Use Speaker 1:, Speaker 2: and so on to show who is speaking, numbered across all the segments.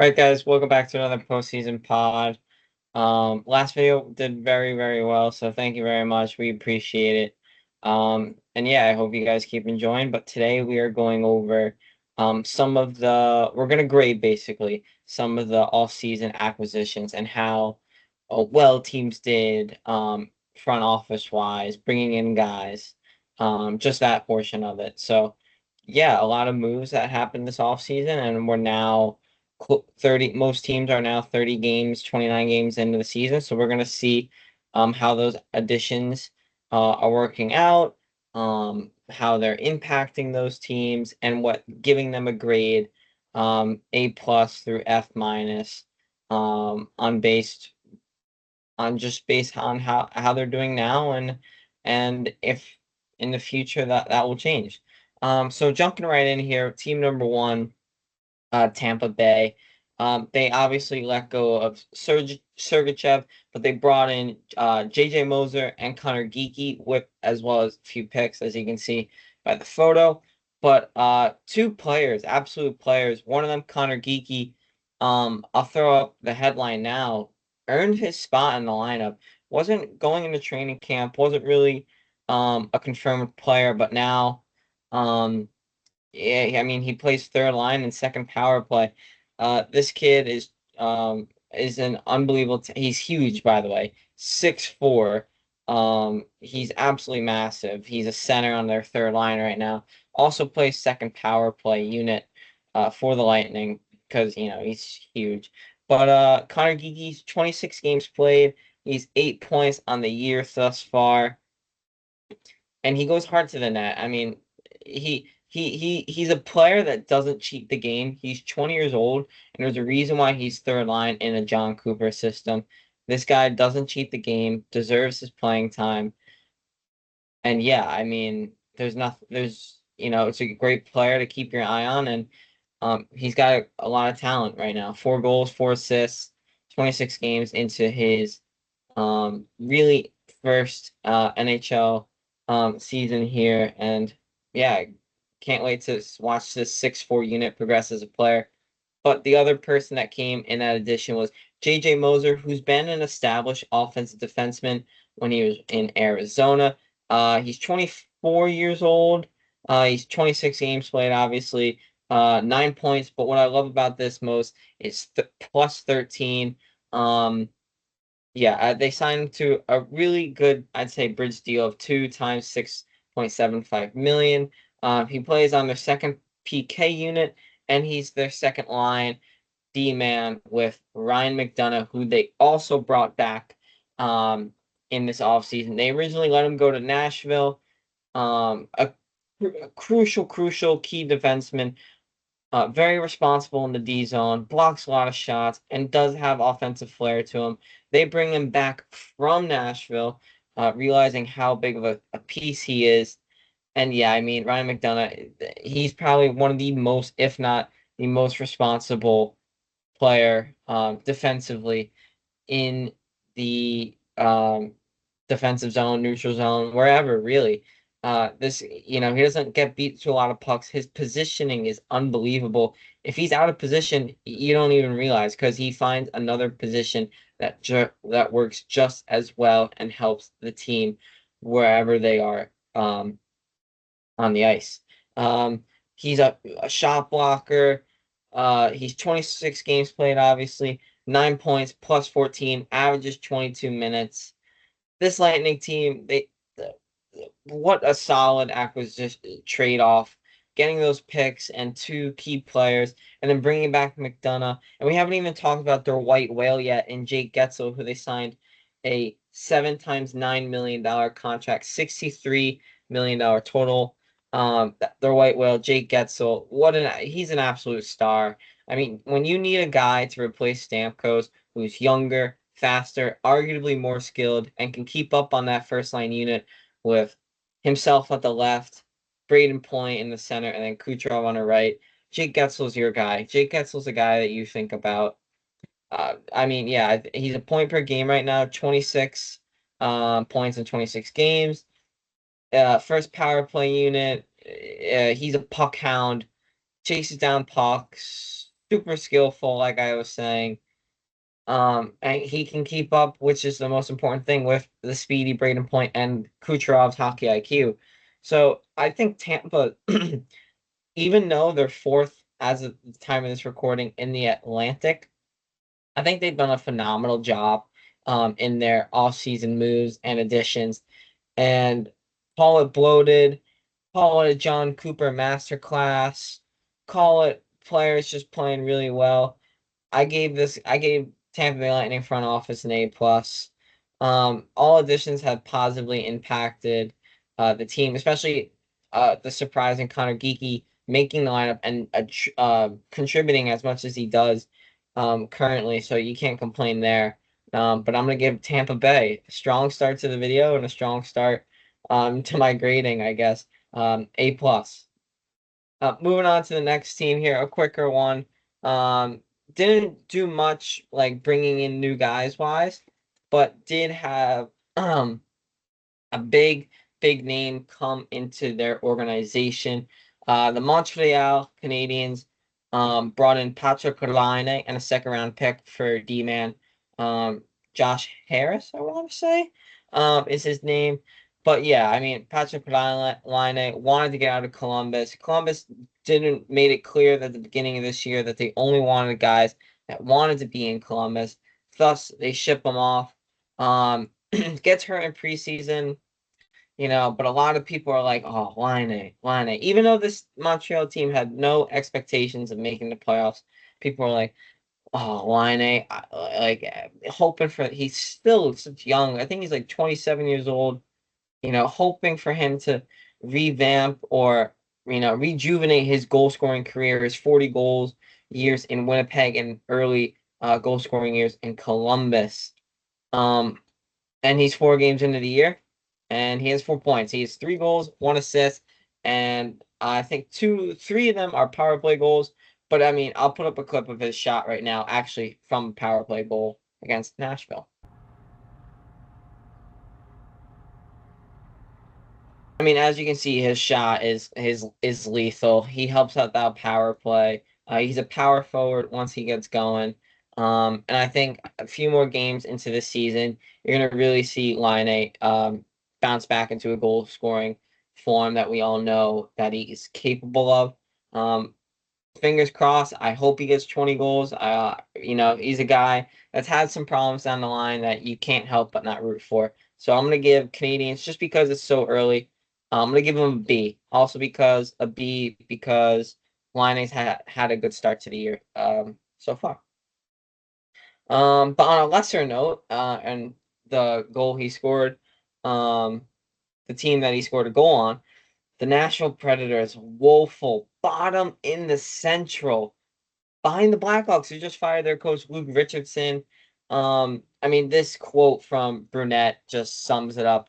Speaker 1: All right, guys, welcome back to another postseason pod. Last video did very, very well, so thank you very much. We appreciate it. And yeah, I hope you guys keep enjoying. But today we are going over we're gonna grade basically some of the off-season acquisitions and how well teams did front office wise, bringing in guys, just that portion of it. So yeah, a lot of moves that happened this offseason, and we're now 30. Most teams are now 30 games, 29 games into the season. So we're going to see how those additions are working out, how they're impacting those teams, and what giving them a grade A plus through F minus on just based on how they're doing now and if in the future that will change. So jumping right in here, team number one, Tampa Bay. They obviously let go of Sergachev, but they brought in JJ Moser and Connor Geeky with as well as a few picks, as you can see by the photo. But two players, absolute players. One of them, Connor Geeky. I'll throw up the headline now. Earned his spot in the lineup. Wasn't going into training camp. Wasn't really a confirmed player, but now yeah, I mean he plays third line and second power play. This kid is an unbelievable. He's huge, by the way, 6'4". He's absolutely massive. He's a center on their third line right now. Also plays second power play unit for the Lightning because he's huge. But Connor Geeky's 26 games played. He's 8 points on the year thus far, and he goes hard to the net. I mean, he's a player that doesn't cheat the game. He's 20 years old, and there's a reason why he's third line in a John Cooper system. This guy doesn't cheat the game, deserves his playing time, and yeah, I mean, there's nothing. It's a great player to keep your eye on, and he's got a lot of talent right now. 4 goals, 4 assists, 26 games into his really first NHL season here, and yeah, can't wait to watch this 6'4" unit progress as a player. But the other person that came in that addition was JJ Moser, who's been an established offensive defenseman when he was in Arizona. He's 24 years old. He's 26 games played, obviously, 9 points. But what I love about this most is plus 13. Yeah, they signed him to a really good, I'd say, bridge deal of 2 times 6.75 million. He plays on their second PK unit, and he's their second line D man with Ryan McDonough, who they also brought back in this offseason. They originally let him go to Nashville. A crucial key defenseman, very responsible in the D zone, blocks a lot of shots, and does have offensive flair to him. They bring him back from Nashville, realizing how big of a piece he is. And yeah, I mean, Ryan McDonough, he's probably one of the most, if not the most responsible player defensively in the defensive zone, neutral zone, wherever really. He doesn't get beat to a lot of pucks. His positioning is unbelievable. If he's out of position, you don't even realize because he finds another position that works just as well and helps the team wherever they are on the ice. He's a shot blocker. He's 26 games played, obviously, 9 points, plus 14, averages 22 minutes. This Lightning team, what a solid acquisition trade off. Getting those picks and two key players, and then bringing back McDonough. And we haven't even talked about their white whale yet in Jake Getzel, who they signed a 7 times $9 million contract, $63 million total. Their white whale, Jake Getzel, he's an absolute star. I mean, when you need a guy to replace Stamkos, who's younger, faster, arguably more skilled, and can keep up on that first line unit with himself at the left, Braden Point in the center, and then Kucherov on the right. Jake Getzel's your guy. Jake Getzel's a guy that you think about. I mean, yeah, he's a point per game right now, 26 points in 26 games. First power play unit. He's a puck hound, chases down pucks, super skillful, like I was saying. And he can keep up, which is the most important thing, with the speedy Braden Point and Kucherov's hockey IQ. So I think Tampa, even though they're fourth as of the time of this recording in the Atlantic, I think they've done a phenomenal job in their off-season moves and additions. And call it bloated, call it a John Cooper masterclass, call it players just playing really well. I gave Tampa Bay Lightning front office an A+. All additions have positively impacted the team, especially the surprising Connor Geeky making the lineup and contributing as much as he does currently. So you can't complain there. But I'm gonna give Tampa Bay a strong start to the video and a strong start to my grading, I guess. A+. Moving on to the next team here, a quicker one. Um, didn't do much like bringing in new guys wise, but did have a big name come into their organization. The Montreal Canadiens brought in Patrick Laine and a second round pick for D-man. Josh Harris, I want to say, is his name. But yeah, I mean, Patrick Laine wanted to get out of Columbus. Columbus didn't made it clear at the beginning of this year that they only wanted guys that wanted to be in Columbus. Thus, they ship him off. Gets hurt in preseason, but a lot of people are like, oh, Line. Even though this Montreal team had no expectations of making the playoffs, people are like, oh, Line, like hoping for. He's still such young. I think he's like 27 years old. Hoping for him to revamp or rejuvenate his goal scoring career, his 40 goals years in Winnipeg and early goal scoring years in Columbus. And he's 4 games into the year, and he has 4 points. He has 3 goals, 1 assist, and I think 3 of them are power play goals. But I mean, I'll put up a clip of his shot right now, actually from a power play goal against Nashville. I mean, as you can see, his shot is lethal. He helps out that power play. He's a power forward once he gets going. And I think a few more games into this season, you're gonna really see Line bounce back into a goal scoring form that we all know that he's capable of. Um, Fingers crossed. I hope he gets 20 goals. He's a guy that's had some problems down the line that you can't help but not root for. So I'm gonna give Canadians, just because it's so early, I'm gonna give him a B. Also because Liney's had a good start to the year so far. But on a lesser note, and the goal he scored, the team that he scored a goal on, the Nashville Predators, woeful, bottom in the Central, behind the Blackhawks, who just fired their coach Luke Richardson. I mean, this quote from Brunette just sums it up.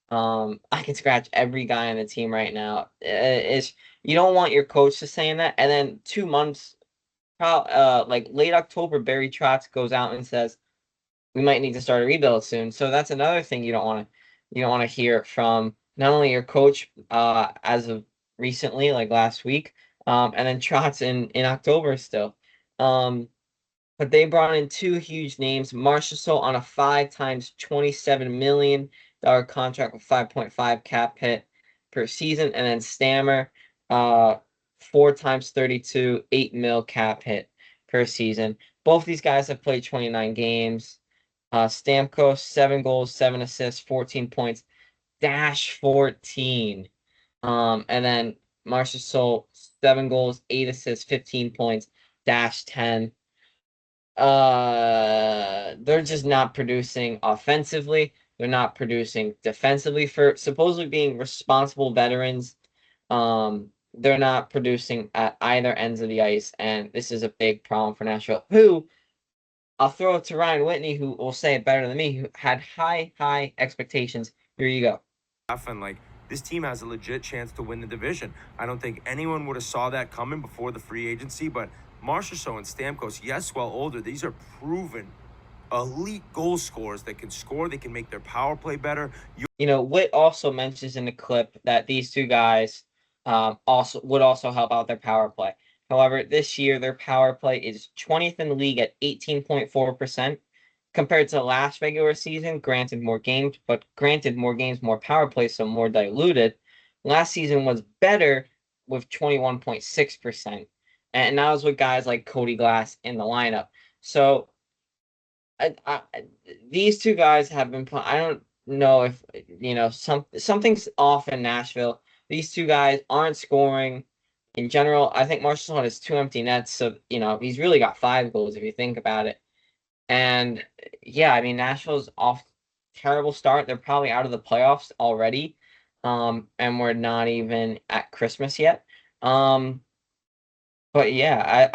Speaker 1: I can scratch every guy on the team right now. It's You don't want your coach to saying that, and then 2 months, like late October, Barry Trotz goes out and says we might need to start a rebuild soon. So that's another thing you don't want to hear from not only your coach as of recently, like last week, and then Trotz in October still. But they brought in 2 huge names: Marchessault on a 5 times $27 million contract with 5.5 cap hit per season, and then Stammer, 4 times 32, 8 mil cap hit per season. Both these guys have played 29 games. Stamkos, 7 goals, 7 assists, 14 points, dash 14. And then Marchessault, 7 goals, 8 assists, 15 points, dash 10. They're just not producing offensively. They're not producing defensively for supposedly being responsible veterans. They're not producing at either ends of the ice, and this is a big problem for Nashville, who I'll throw it to Ryan Whitney, who will say it better than me, who had high expectations. Here you go.
Speaker 2: And this team has a legit chance to win the division. I don't think anyone would have saw that coming before the free agency, but Marchessault and Stamkos, yes, while older, these are proven elite goal scorers that can score. They can make their power play better.
Speaker 1: Whit also mentions in the clip that these two guys also would also help out their power play. However, this year their power play is 20th in the league at 18.4%. Compared to last regular season, granted more games, more power play, so more diluted. Last season was better with 21.6%. And that was with guys like Cody Glass in the lineup. So I these two guys have been I don't know if something's off in Nashville. These two guys aren't scoring in general. I think Marshall has two empty nets, so he's really got 5 goals if you think about it. And yeah, I mean Nashville's off terrible start. They're probably out of the playoffs already. And we're not even at Christmas yet. But yeah,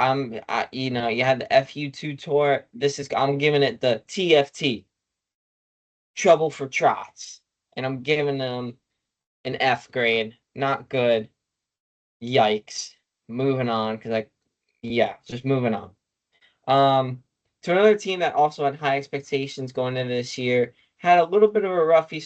Speaker 1: you had the FU2 tour. I'm giving it the TFT, trouble for trots, and I'm giving them an F grade. Not good. Yikes. Moving on, yeah, just moving on. Um, to another team that also had high expectations going into this year, had a little bit of a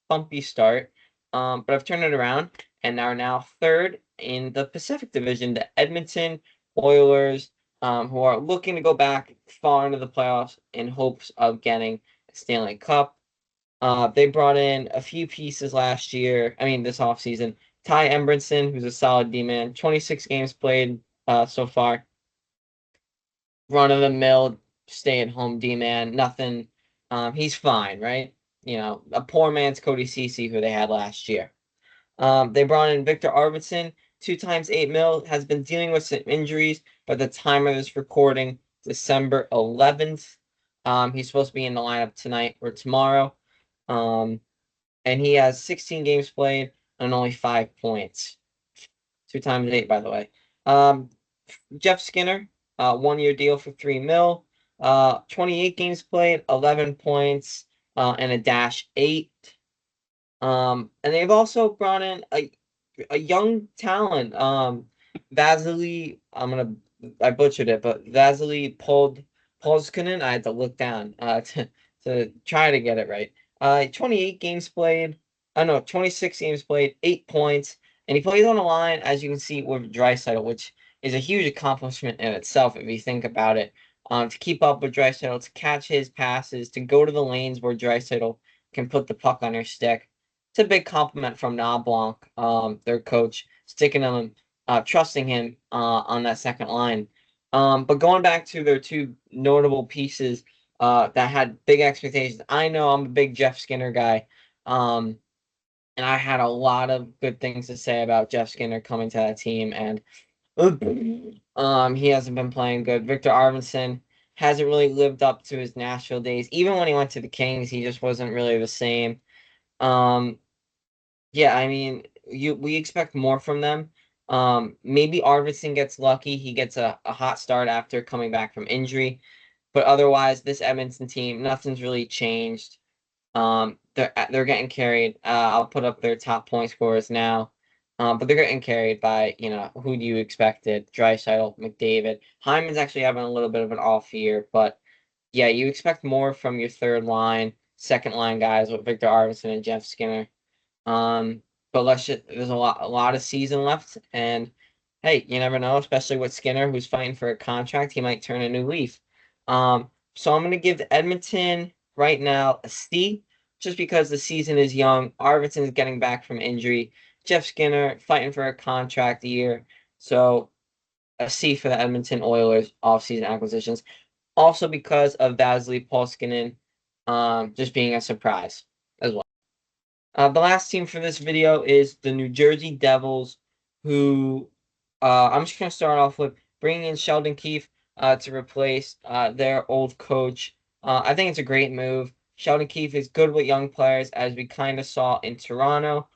Speaker 1: bumpy start, but I've turned it around and are now third in the Pacific Division, the Edmonton Oilers, who are looking to go back far into the playoffs in hopes of getting a Stanley Cup. They brought in a few pieces last year. I mean, this offseason. Ty Embrinson, who's a solid D-man, 26 games played so far. Run of the mill, stay at home D-man. Nothing. He's fine, right? A poor man's Cody Ceci, who they had last year. They brought in Victor Arvidsson, 2 times 8 mil, has been dealing with some injuries by the time of this recording, December 11th. He's supposed to be in the lineup tonight or tomorrow. And he has 16 games played and only 5 points. 2 times 8, by the way. Jeff Skinner, 1 year deal for 3 mil. 28 games played, 11 points, and a -8. And they've also brought in a young talent, Vasily. I butchered it, but Vasily Polskinen. I had to look down to try to get it right. 28 games played. I know 26 games played, 8 points, and he plays on the line as you can see with Draisaitl, which is a huge accomplishment in itself if you think about it. To keep up with Draisaitl, to catch his passes, to go to the lanes where Draisaitl can put the puck on your stick. It's a big compliment from Blanc, their coach, sticking him, trusting him on that second line. But going back to their two notable pieces that had big expectations, I know I'm a big Jeff Skinner guy, and I had a lot of good things to say about Jeff Skinner coming to that team, and he hasn't been playing good. Victor Arvidsson hasn't really lived up to his Nashville days. Even when he went to the Kings, he just wasn't really the same. Um, yeah, I mean, we expect more from them. Maybe Arvidsson gets lucky. He gets a hot start after coming back from injury. But otherwise, this Edmonton team, nothing's really changed. They're getting carried. I'll put up their top point scorers now. But they're getting carried by, who do you expected? Draisaitl, McDavid. Hyman's actually having a little bit of an off year, but yeah, you expect more from your third line, second line guys with Victor Arvidsson and Jeff Skinner. Um, but there's a lot of season left, and hey, you never know, especially with Skinner, who's fighting for a contract, he might turn a new leaf. So I'm gonna give Edmonton right now a C, just because the season is young. Arvidsson's getting back from injury. Jeff Skinner fighting for a contract year, so a C for the Edmonton Oilers offseason acquisitions. Also because of Vasily Polskinen, just being a surprise as well. The last team for this video is the New Jersey Devils, who I'm just going to start off with bringing in Sheldon Keefe to replace their old coach. I think it's a great move. Sheldon Keefe is good with young players, as we kind of saw in Toronto.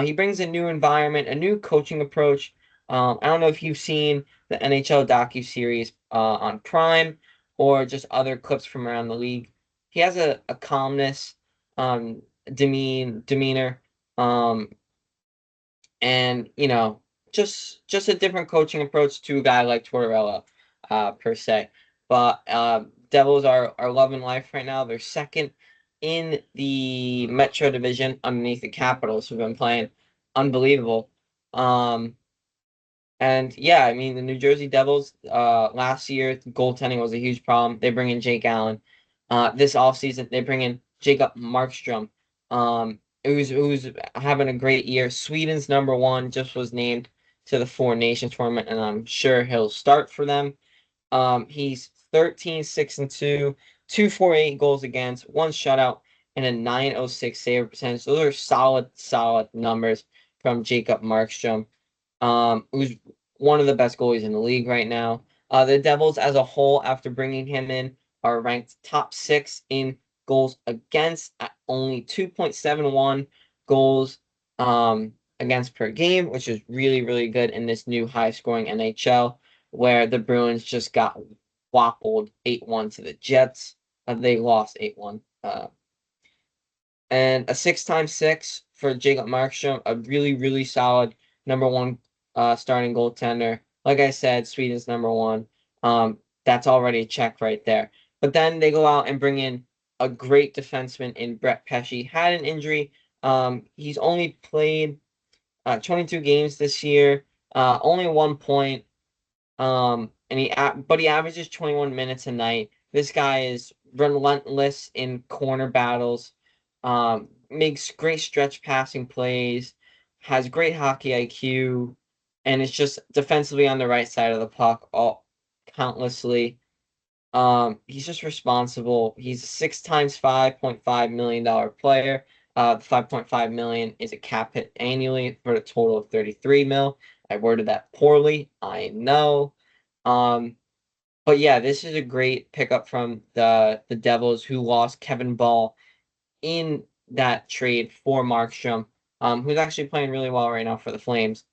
Speaker 1: He brings a new environment, a new coaching approach. I don't know if you've seen the NHL docuseries on Prime or just other clips from around the league. He has a calmness. Demeanor, um, and just a different coaching approach to a guy like Tortorella, per se. But Devils are loving life right now. They're second in the Metro Division underneath the Capitals, who've been playing unbelievable. Um, And yeah, I mean the New Jersey Devils last year goaltending was a huge problem. They bring in Jake Allen. This offseason they bring in Jacob Markstrom, who's having a great year. Sweden's number one, just was named to the Four Nations tournament, and I'm sure he'll start for them. He's 13-6-2, 248 goals against, one shutout, and a 906 save percentage. Those are solid numbers from Jacob Markstrom, who's one of the best goalies in the league right now. The Devils, as a whole, after bringing him in, are ranked top 6 in goals against at only 2.71 goals against per game, which is really good in this new high-scoring NHL, where the Bruins just got whoppled 8-1 to the Jets. They lost 8-1. And a 6x6 for Jacob Markstrom, a really solid number one starting goaltender. Like I said, Sweden's number one. That's already a check right there. But then they go out and bring in a great defenseman in Brett Pesce. Had an injury. He's only played 22 games this year. Only 1 point. But he averages 21 minutes a night. This guy is relentless in corner battles. Makes great stretch passing plays, has great hockey IQ, and is just defensively on the right side of the puck all countlessly. He's just responsible. He's a 6 times $5.5 million player. 5.5 million is a cap hit annually for a total of 33 mil. I worded that poorly, I know. But yeah, this is a great pickup from the Devils, who lost Kevin Ball in that trade for Markstrom, who's actually playing really well right now for the Flames.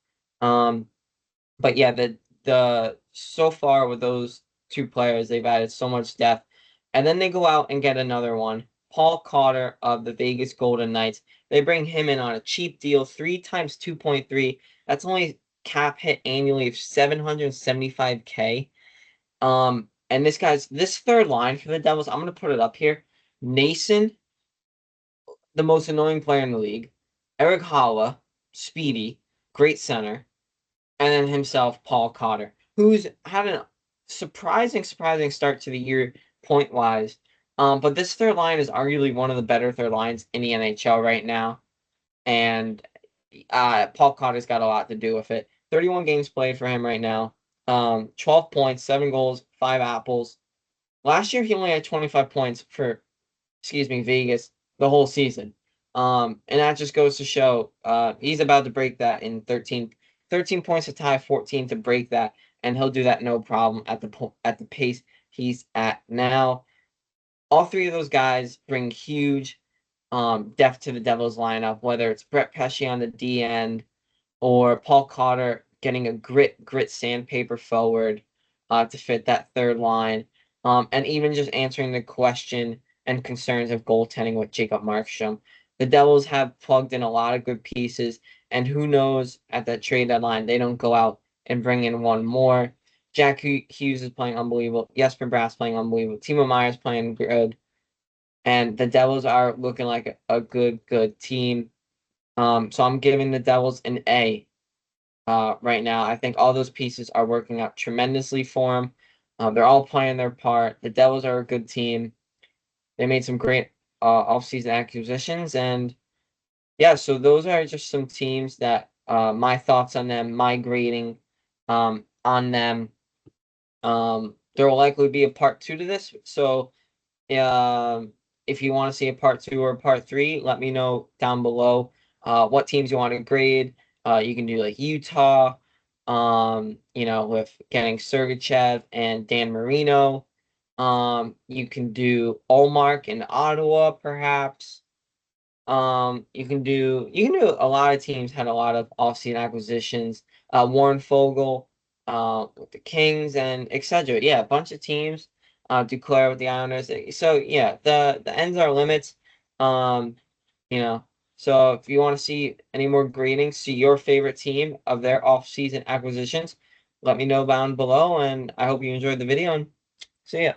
Speaker 1: But yeah, the so far with those two players, they've added so much depth. And then they go out and get another one, Paul Cotter of the Vegas Golden Knights. They bring him in on a cheap deal, 3 times 2.3. That's only cap hit annually of 775K. And this third line for the Devils, I'm gonna put it up here. Nason, the most annoying player in the league. Eric Holla, speedy, great center, and then himself, Paul Cotter, who's had a surprising start to the year point wise. But this third line is arguably one of the better third lines in the NHL right now, and Paul Cotter's got a lot to do with it. 31 games played for him right now. 12 points, 7 goals, 5 apples. Last year he only had 25 points for, Vegas the whole season. And that just goes to show he's about to break that in 13 points to tie 14 to break that, and he'll do that no problem at the pace he's at now. All three of those guys bring huge depth to the Devils lineup, whether it's Brett Pesce on the D end or Paul Cotter getting a grit sandpaper forward to fit that third line, and even just answering the question and concerns of goaltending with Jacob Markstrom. The Devils have plugged in a lot of good pieces, and who knows, at that trade deadline they don't go out and bring in one more. Jack Hughes is playing unbelievable. Jesper Brass playing unbelievable. Timo Meyer's playing good, and the Devils are looking like a good team. So I'm giving the Devils an A right now. I think all those pieces are working out tremendously for them. They're all playing their part. The Devils are a good team. They made some great offseason acquisitions, and yeah, so those are just some teams that my thoughts on them, my grading on them. There will likely be a part two to this, so if you want to see a part two or a part three, let me know down below what teams you want to grade. You can do like Utah, with getting Sergachev and Dan Marino. You can do Olmark in Ottawa, perhaps. You can do a lot of teams had a lot of offseason acquisitions. Warren Fogle, with the Kings and etc. Yeah, a bunch of teams. Duclair with the Islanders. So yeah, the ends are limits. Um, you know. So if you want to see any more gradings to your favorite team of their offseason acquisitions, let me know down below, and I hope you enjoyed the video, and see ya.